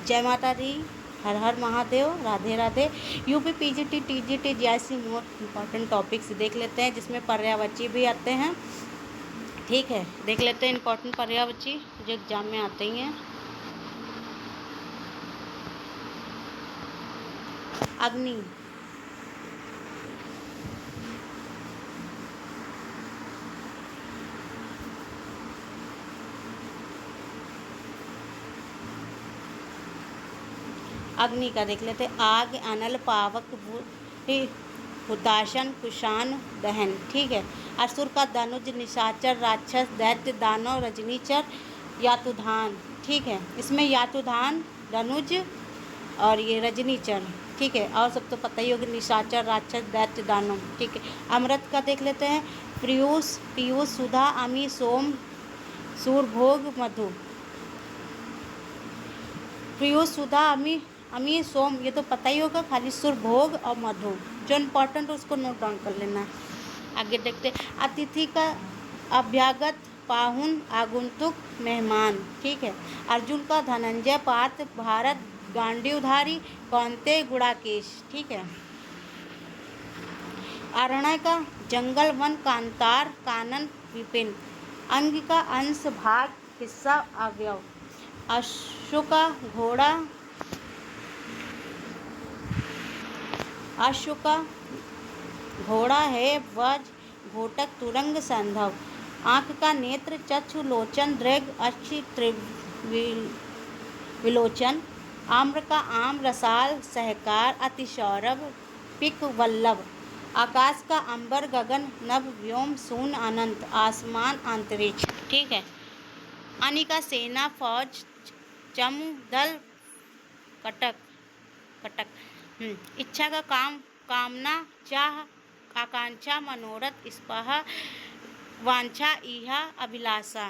जय माता दी, हर हर Mahadev, Radhe Radhe. UP PGT TGT जैसी मोस्ट इम्पॉर्टेंट टॉपिक्स देख लेते हैं, जिसमें पर्यायवाची भी आते हैं। ठीक है, देख लेते हैं इम्पॉर्टेंट पर्यायवाची जो एग्जाम में आते ही हैं। अग्नि, अग्नि का देख लेते हैं। आग, अनल, पावक, हुताशन, कुशान, दहन। ठीक है। असुर का धनुज, निशाचर, राक्षस, दैत्य, दानव, रजनीचर, यातुधान। ठीक है, इसमें यातुधान, धनुज और ये रजनीचर। ठीक है, और सब तो पता ही होगा, निशाचर, राक्षस, दैत्य, दानव। ठीक है। अमृत का देख लेते हैं। पीयूष, पीयूष, सुधा, अमी, सोम, सूरभोग, मधु। पीयूष, सुधा, अमी, अमी, सोम, ये तो पता ही होगा, खाली सुरभोग और मधु जो इम्पोर्टेंट उसको नोट डाउन कर लेना है। आगे देखते हैं। अतिथि का अभ्यागत, पाहुन, आगुंतुक, मेहमान। ठीक है। अर्जुन का धनंजय, पार्थ, भारत, गांडीवधारी, कौन्तेय, गुड़ाकेश। ठीक है। अरण्य का जंगल, वन, कांतार, कानन, विपिन। अंग का अंश, भाग, हिस्सा, अवयव। अश्व का घोड़ा, अश्व का घोड़ा है, वज, घोटक, तुरंग, संधव। आँख का नेत्र, चक्षु, लोचन, दृग, अक्षि, विलोचन। आम्र का आम, रसाल, सहकार, अतिसौरभ, पिक, वल्लभ। आकाश का अंबर, गगन, नभ, व्योम, शून्य, अनंत, आसमान, अंतरिक्ष। ठीक है। अनि का सेना, फौज, चमू, दल, कटक, कटक। इच्छा का काम, कामना, चाह, आकांक्षा, मनोरथ, स्पृहा, वांछा, इहा, अभिलाषा।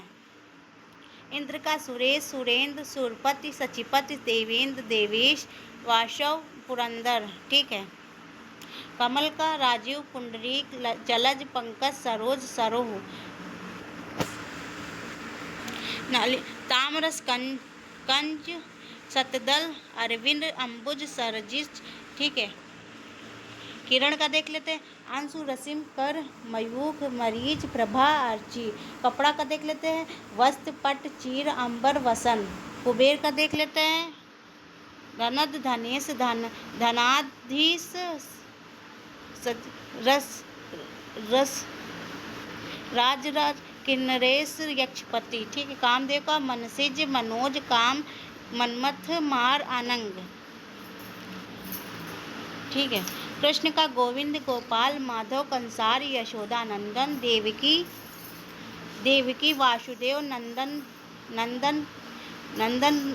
इंद्र का सुरेश, सुरेंद्र, सुरपति, सचिपति, देवेंद्र, देवेश, वासव, पुरंदर। ठीक है। कमल का राजीव, पुंडरीक, जलज, पंकज, सरोज, सरोह। ताम्रस, कंज, सतदल, अरविंद, अंबुज, सरजित। ठीक है। किरण का देख लेते हैं। अंशु, रसिम, कर, मयूख, मरीच, प्रभा, अर्ची। कपड़ा का देख लेते हैं। वस्त्र, पट, चीर, अंबर, वसन। कुबेर का देख लेते हैं। धनद, धनेश, धनाधीश, रस, राजराज, किन्नरेश, यक्षपति। ठीक है। कामदेव का मनसिज, मनोज, काम, मनमथ, मार, आनंग। ठीक है। कृष्ण का गोविंद, गोपाल, माधव, कंसार, यशोदा, नंदन, देवकी, वासुदेव, नंदन,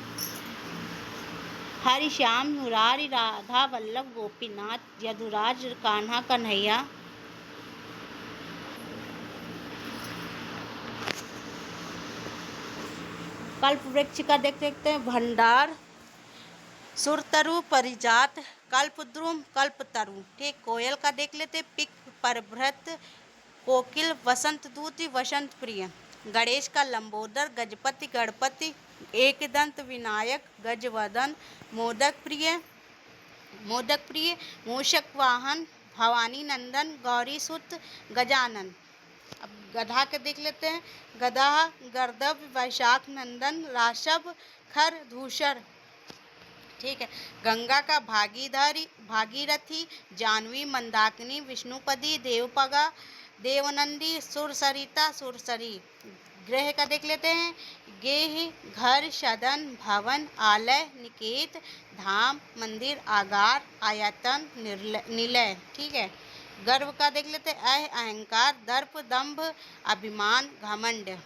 हरि, श्याम, मुरारी, राधा, वल्लभ, गोपीनाथ, यदुराज, कान्हा, कन्हैया। कल्प वृक्ष का देख सकते हैं। भंडार, सुरतरु, परिजात, कल्पद्रुम, कल्पतरु। ठीक। कोयल का देख लेते। पिक, परभृत, कोकिल, वसंत दूती, वसंत प्रिय। गणेश का लंबोदर, गजपति, गणपति, एकदंत, विनायक, गजवदन, मोदक प्रिय, मूषक वाहन, भवानी नंदन, गौरी सुत, गजानन। अब गधा के देख लेते हैं। गधा, गर्दभ, वैशाख नंदन, राशभ, खर, धूसर। ठीक है। गंगा का भागीरथी, जाह्नवी, मंदाकिनी, विष्णुपदी, देवपगा, देवनंदी, सुरसरिता, सुरसरी। ग्रह का देख लेते हैं। गेह, घर, सदन, भवन, आलय, निकेत, धाम, मंदिर, आगार, आयतन, निलय। ठीक है। गर्व का देख लेते हैं। अहंकार, दर्प, दंभ, अभिमान, घमंड।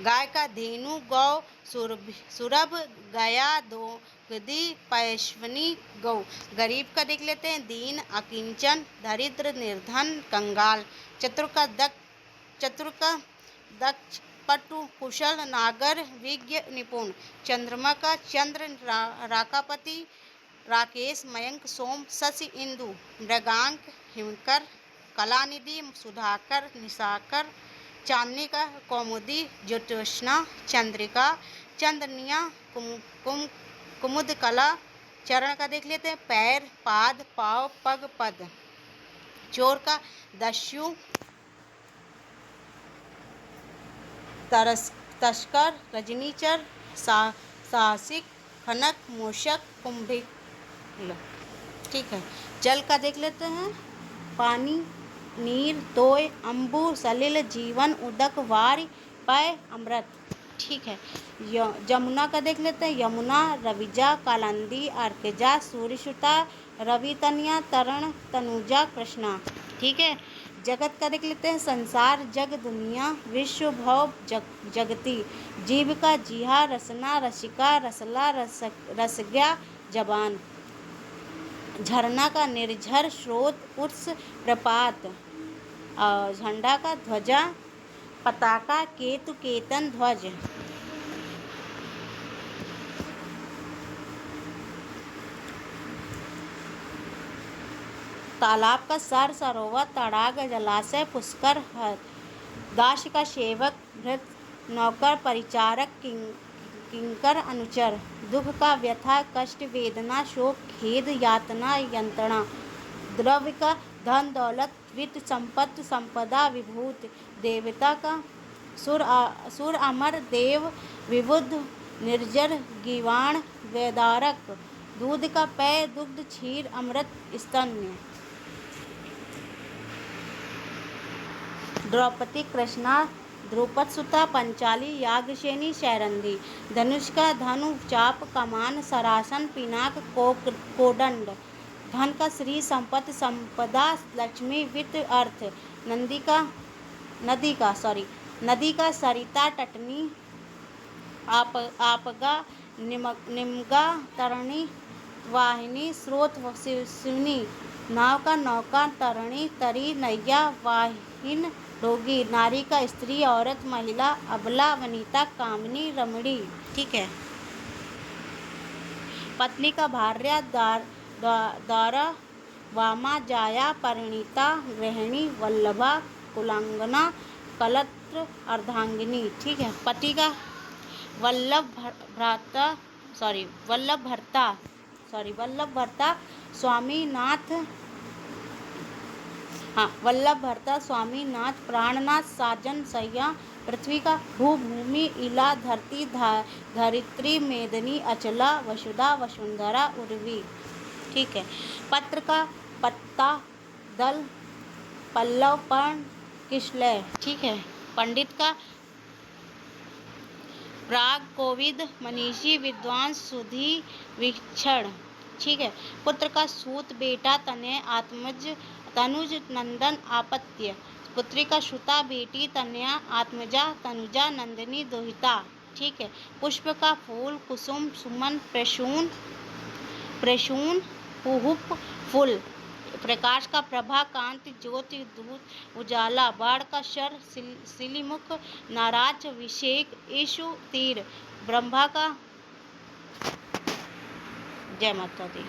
गाय का धेनु, गौ, सुरभ, गया, दोगदी, पैश्वनी, गौ। गरीब का देख लेते हैं। दीन, अकिंचन, दरिद्र, निर्धन, कंगाल। चतुर का दक्ष, पटु, कुशल, नागर, विज्ञ, निपुण। चंद्रमा का चंद्र, राकापति, राकेश, मयंक, सोम, शशि, इंदु। मृगांक, हिमकर, कलानिधि, सुधाकर, निशाकर। चांदनी का कौमुदी, ज्योत्स्ना, चंद्रिका, चंदनिया कुमुद कला। चरण का देख लेते हैं, पैर, पाद, पाव, पग, पद। चोर का दस्यु, तस्कर, रजनीचर, साहसिक, खनक, मूषक, कुंभिक। ठीक है। जल का देख लेते हैं, पानी, नीर, तोय, अम्बु, सलिल, जीवन, उदक, वारि, पय, अमृत। ठीक है। जमुना का देख लेते हैं, यमुना, रविजा, कालिंदी, अर्कजा, सूर्यसुता, रवितनिया, तरण, तनुजा, कृष्णा। ठीक है। जगत का देख लेते हैं, संसार, जग, दुनिया, विश्व, भव, जगती, जीव का जीहा, रसना, रसिका, रसला, रसज्ञा, जबान। झरना का निर्झर, स्रोत, उत्स, प्रपात। झंडा का ध्वजा, पताका, केतु, केतन, ध्वज। तालाब का सर, सरोवर, तड़ाग, जलाशय, पुष्कर, दास का सेवक, भृत, नौकर, परिचारक, किंकर, अनुचर। दुख का व्यथा, कष्ट, वेदना, शोक, खेद, यातना, यंत्रणा। द्रव्य का धन, दौलत, वित्त, संपत्ति, संपदा, विभूति। देवता का सुर, अमर, देव, विबुध, निर्जर, गीवाण, वेदारक। दूध का पेय, दुग्ध, क्षीर, अमृत, स्तन्य। द्रौपदी, कृष्णा, द्रुपद सुता, पंचाली, याज्ञसेनी, शैरंधी। धनुष का धनु, चाप, कमान, सरासन, पिनाक, कोदंड। धन का श्री, संपत्ति, संपदा, लक्ष्मी, वित्त, अर्थ। नदी का सरिता, टटनी, आपगा, निमगा, तरणी, वाहिनी, स्रोत, सिवनी। नाव का नौका, तरणी, तरी, नैया, वाहिन, रोगी। नारी का स्त्री, औरत, महिला, अबला, वनिता, कामिनी, रमणी। ठीक है। पत्नी का भार्या, दारा, वामा, जाया, परिणीता, गृहिणी, वल्लभा, कुलांगना, कलत्र, अर्धांगिनी। ठीक है। पति का वल्लभ भर्ता, स्वामीनाथ, स्वामीनाथ, प्राणनाथ, साजन, सैया। पृथ्वी का भू, भूमि, इला, धरती, धरित्री, मेदिनी, अचला, वसुधा, वसुंधरा, उर्वी। ठीक है। पत्र का पत्ता, दल, पल्लव, पर्ण, किशलय। ठीक है। पंडित का प्राग, कोविद, मनीषी, विद्वान, सुधी, विक्षण। ठीक है। पुत्र का सूत, बेटा, तनय, आत्मज, तनुज, नंदन, आपत्य। पुत्री का श्रुता, बेटी, तनया, आत्मजा, तनुजा, नंदिनी, दोहिता। ठीक है। पुष्प का फूल, कुसुम, सुमन, प्रसून, पुहुप, फूल। प्रकाश का प्रभा, कांति, ज्योति, दूत, उजाला। बाण का शर, सिलीमुख, नाराज, विषेक, ईशु, तीर। ब्रह्मा का जय माता दी।